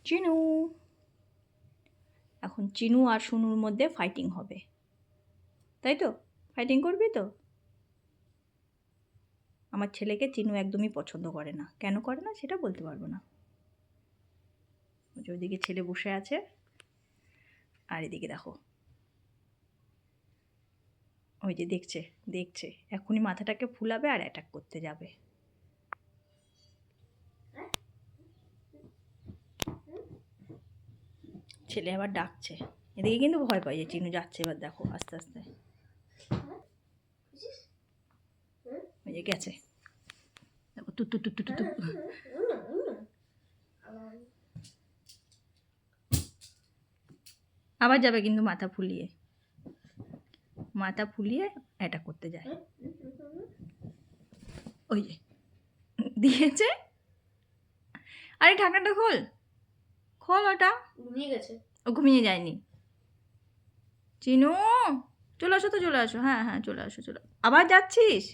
চিনু। এখন চিনু আর শুনুর মধ্যে ফাইটিং হবে, তাই তো? ফাইটিং করবি তো? আমার ছেলেকে চিনু একদমই পছন্দ করে না। কেন করে না সেটা বলতে পারবো না। ওইদিকে ছেলে বসে আছে, আর এদিকে দেখো, ওই যে দেখছে দেখছে, এখনই মাথাটাকে ফুলাবে আর অ্যাটাক করতে যাবে। ছেলে আবার ডাকছে, এদিকে কিন্তু ভয় পাই যে চিনু যাচ্ছে। এবার দেখো আস্তে আস্তে, ওই যে গেছে, দেখো টু টু টু টু টু। আবার যাবে কিন্তু মাথা ফুলিয়ে, মাথা ফুলিয়ে অ্যাটাক করতে যায়। ওই যে দিয়েছে। আরে ঢাকনাটা খোল, খোল ওটা। ঘুমিয়ে গেছে। ও ঘুমিয়ে যায়নি। চিনু চলে আসো তো, চলে আসো। হ্যাঁ হ্যাঁ চলে আসো, চলে। আবার যাচ্ছিস?